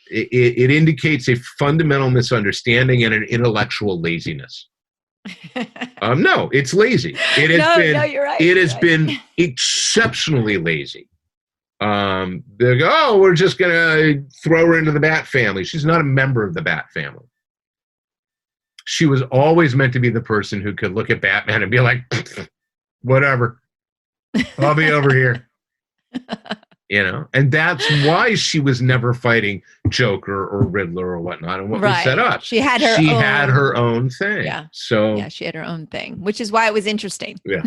It indicates a fundamental misunderstanding and an intellectual laziness. No, it's lazy. It has you're right. It has been exceptionally lazy. They go, oh, we're just going to throw her into the Bat family. She's not a member of the Bat family. She was always meant to be the person who could look at Batman and be like, whatever, I'll be over here. And that's why she was never fighting Joker or Riddler or whatnot, and what was set up. She had her own thing. Yeah. She had her own thing, which is why it was interesting. Yeah.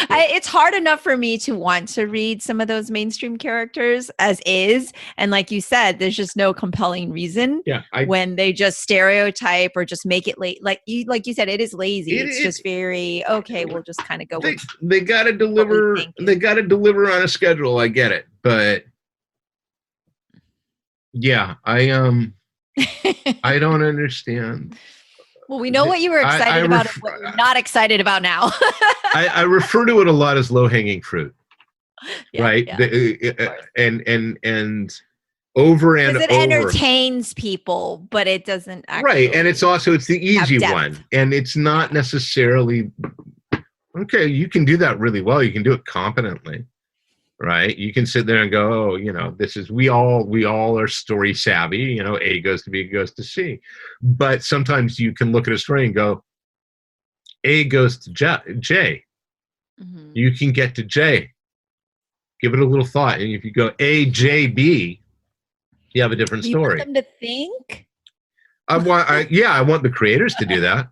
It's hard enough for me to want to read some of those mainstream characters as is. And like you said, there's just no compelling reason when they just stereotype or just make it late. Like you said, it is lazy. It's just very, okay, we'll just kind of go with they got to deliver. They got to deliver on a schedule. I get it. But I don't understand. Well, we know what you were excited about and what you're not excited about now. I refer to it a lot as low-hanging fruit, right? Yeah, and over and over. It entertains people, but it doesn't actually. Right, and it's the easy one. And it's not necessarily, okay, you can do that really well. You can do it competently. Right, you can sit there and go, oh, this is we all are story savvy. A goes to B, goes to C, but sometimes you can look at a story and go, A goes to J. You can get to J. Give it a little thought, and if you go A, J, B, you have a different story. You want them to think. I want the creators to do that.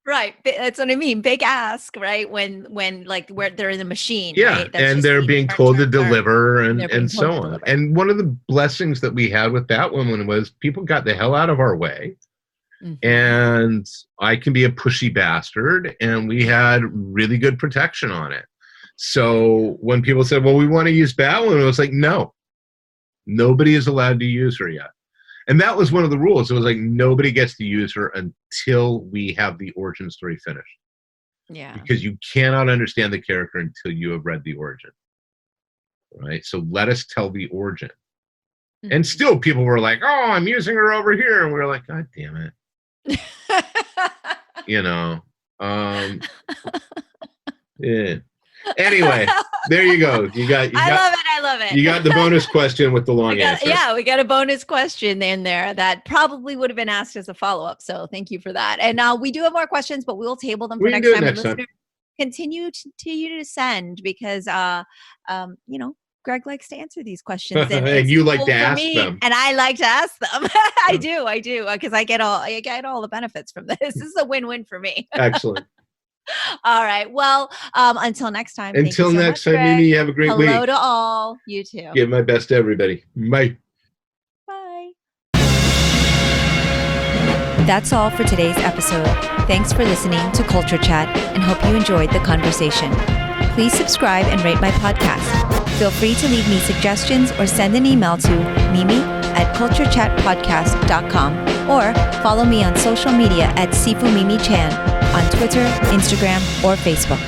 Right. That's what I mean. Big ask, right? When like where they're in the machine, Yeah, right? That's and just they're being being turn, told to turn, turn. deliver They're being and told so to on. deliver. And one of the blessings that we had with Batwoman was people got the hell out of our way. And I can be a pushy bastard, and we had really good protection on it. So when people said, well, we want to use Batwoman, I was like, no, nobody is allowed to use her yet. And that was one of the rules. It was like, nobody gets to use her until we have the origin story finished. Yeah. Because you cannot understand the character until you have read the origin. Right? So let us tell the origin. And still people were like, oh, I'm using her over here. And we were like, God damn it. Yeah. Anyway, there you go. I love it. You got the bonus question with the long answer. Yeah, we got a bonus question in there that probably would have been asked as a follow-up. So thank you for that. And we do have more questions, but we will table them for next time. Listeners, continue to send because Greg likes to answer these questions, and you like to ask them, and I like to ask them. I do, because I get all the benefits from this. This is a win-win for me. Excellent. All right. Well, until next time. Until next time, Mimi. Have a great week. Hello to all. You too. Give my best to everybody. Bye. Bye. That's all for today's episode. Thanks for listening to Culture Chat, and hope you enjoyed the conversation. Please subscribe and rate my podcast. Feel free to leave me suggestions or send an email to mimi@culturechatpodcast.com or follow me on social media at SifuMimiChan on Twitter, Instagram, or Facebook.